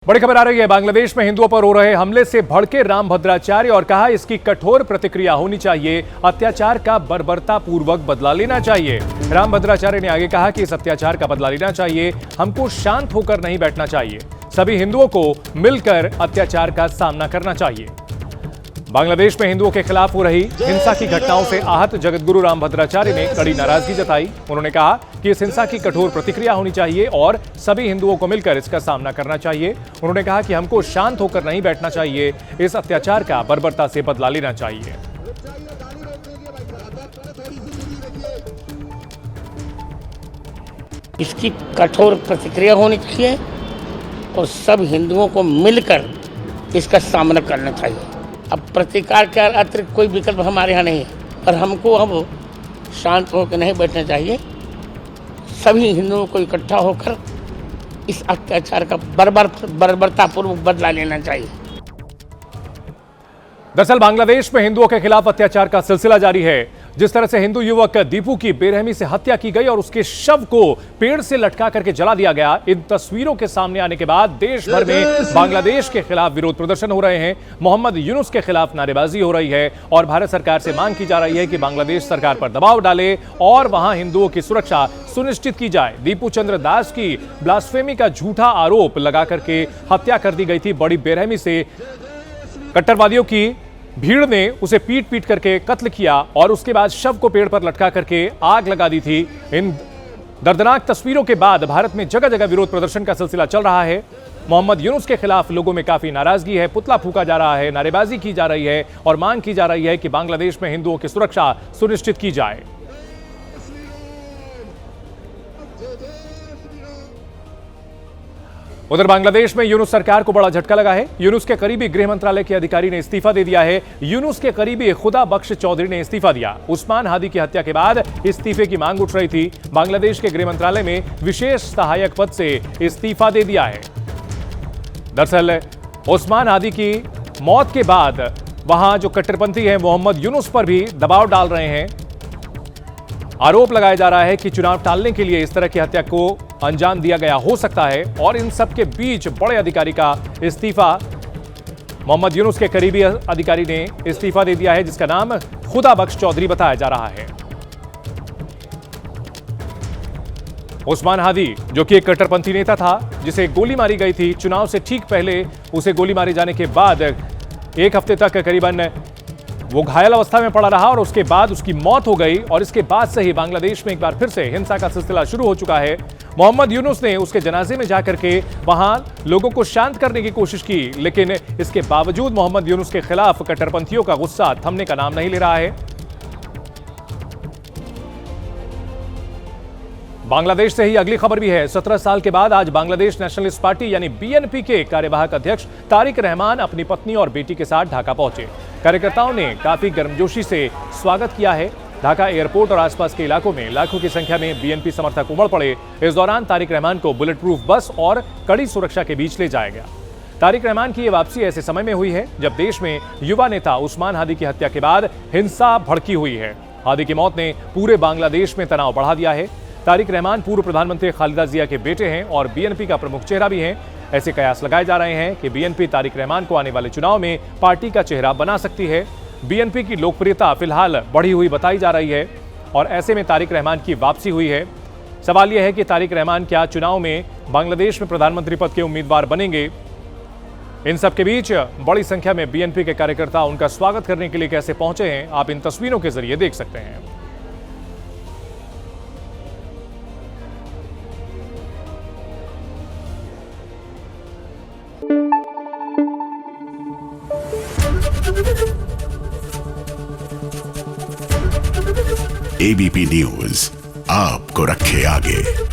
बड़ी खबर आ रही है। बांग्लादेश में हिंदुओं पर हो रहे हमले से भड़के रामभद्राचार्य और कहा इसकी कठोर प्रतिक्रिया होनी चाहिए। अत्याचार का बर्बरतापूर्वक बदला लेना चाहिए। रामभद्राचार्य ने आगे कहा कि इस अत्याचार का बदला लेना चाहिए। हमको शांत होकर नहीं बैठना चाहिए। सभी हिंदुओं को मिलकर अत्याचार का सामना करना चाहिए। बांग्लादेश में हिंदुओं के खिलाफ हो रही हिंसा की घटनाओं से आहत जगतगुरु रामभद्राचार्य ने कड़ी नाराजगी जताई। उन्होंने कहा कि इस हिंसा की कठोर प्रतिक्रिया होनी चाहिए और सभी हिंदुओं को मिलकर इसका सामना करना चाहिए। उन्होंने कहा कि हमको शांत होकर नहीं बैठना चाहिए। इस अत्याचार का बर्बरता से बदला लेना चाहिए। इसकी कठोर प्रतिक्रिया होनी चाहिए और सब हिंदुओं को मिलकर इसका सामना करना चाहिए। अब प्रतिकार के अतिरिक्त कोई विकल्प हमारे यहाँ नहीं है और हमको अब शांत होकर नहीं बैठना चाहिए। सभी हिंदुओं को इकट्ठा होकर इस अत्याचार का बर्बरतापूर्वक बदला लेना चाहिए। दरअसल बांग्लादेश में हिंदुओं के खिलाफ अत्याचार का सिलसिला जारी है। जिस तरह से हिंदू युवक दीपू की बेरहमी से हत्या की गई और उसके शव को पेड़ से लटका करके जला दिया गया, इन तस्वीरों के सामने आने के बाद देश भर में बांग्लादेश के खिलाफ विरोध प्रदर्शन हो रहे हैं। मोहम्मद यूनुस के खिलाफ नारेबाजी हो रही है और भारत सरकार से मांग की जा रही है कि बांग्लादेश सरकार पर दबाव डाले और वहां हिंदुओं की सुरक्षा सुनिश्चित की जाए। दीपू चंद्र दास की ब्लास्फेमी का झूठा आरोप लगा करके हत्या कर दी गई थी। बड़ी बेरहमी से कट्टरवादियों की भीड़ ने उसे पीट पीट करके कत्ल किया और उसके बाद शव को पेड़ पर लटका करके आग लगा दी थी। इन दर्दनाक तस्वीरों के बाद भारत में जगह जगह विरोध प्रदर्शन का सिलसिला चल रहा है। मोहम्मद यूनुस के खिलाफ लोगों में काफी नाराजगी है। पुतला फूंका जा रहा है, नारेबाजी की जा रही है और मांग की जा रही है कि बांग्लादेश में हिंदुओं की सुरक्षा सुनिश्चित की जाए। उधर बांग्लादेश में यूनुस सरकार को बड़ा झटका लगा है। यूनुस के करीबी गृह मंत्रालय के अधिकारी ने इस्तीफा दे दिया है। यूनुस के करीबी खुदा बख्श चौधरी ने इस्तीफा दिया। उस्मान हादी की हत्या के बाद इस्तीफे की मांग उठ रही थी। बांग्लादेश के गृह मंत्रालय में विशेष सहायक पद से इस्तीफा दे दिया है। दरअसल उस्मान हादी की मौत के बाद वहां जो कट्टरपंथी हैं मोहम्मद यूनुस पर भी दबाव डाल रहे हैं। आरोप लगाया जा रहा है कि चुनाव टालने के लिए इस तरह की हत्या को अंजाम दिया गया हो सकता है और इन सब के बीच बड़े अधिकारी का इस्तीफा, मोहम्मद यूनुस के करीबी अधिकारी ने इस्तीफा दे दिया है जिसका नाम खुदा बख्श चौधरी बताया जा रहा है। उस्मान हादी जो कि एक कट्टरपंथी नेता था जिसे गोली मारी गई थी, चुनाव से ठीक पहले उसे गोली मारे जाने के बाद एक हफ्ते तक करीबन वो घायल अवस्था में पड़ा रहा और उसके बाद उसकी मौत हो गई और इसके बाद से ही बांग्लादेश में एक बार फिर से हिंसा का सिलसिला शुरू हो चुका है। मोहम्मद यूनुस ने उसके जनाजे में जाकर के वहां लोगों को शांत करने की कोशिश की, लेकिन इसके बावजूद मोहम्मद यूनुस के खिलाफ कट्टरपंथियों का गुस्सा थमने का नाम नहीं ले रहा है। बांग्लादेश से ही अगली खबर भी है। 17 साल के बाद आज बांग्लादेश नेशनलिस्ट पार्टी यानी बीएनपी के कार्यवाहक अध्यक्ष तारिक रहमान अपनी पत्नी और बेटी के साथ ढाका पहुंचे। कार्यकर्ताओं ने काफी गर्मजोशी से स्वागत किया है। ढाका एयरपोर्ट और आसपास के इलाकों में लाखों की संख्या में बीएनपी समर्थक उमड़ पड़े। इस दौरान तारिक रहमान को बुलेट प्रूफ बस और कड़ी सुरक्षा के बीच ले जाया गया। तारिक रहमान की यह वापसी ऐसे समय में हुई है जब देश में युवा नेता उस्मान हादी की हत्या के बाद हिंसा भड़की हुई है। हादी की मौत ने पूरे बांग्लादेश में तनाव बढ़ा दिया है। तारिक रहमान पूर्व प्रधानमंत्री खालिदा जिया के बेटे हैं और बीएनपी का प्रमुख चेहरा भी हैं। ऐसे कयास लगाए जा रहे हैं कि बीएनपी तारिक रहमान को आने वाले चुनाव में पार्टी का चेहरा बना सकती है। बीएनपी की लोकप्रियता फिलहाल बढ़ी हुई बताई जा रही है और ऐसे में तारिक रहमान की वापसी हुई है। सवाल यह है कि तारिक रहमान क्या चुनाव में बांग्लादेश में प्रधानमंत्री पद के उम्मीदवार बनेंगे। इन सब के बीच बड़ी संख्या में बीएनपी के कार्यकर्ता उनका स्वागत करने के लिए कैसे पहुंचे हैं, आप इन तस्वीरों के जरिए देख सकते हैं। एबीपी न्यूज आपको रखे आगे।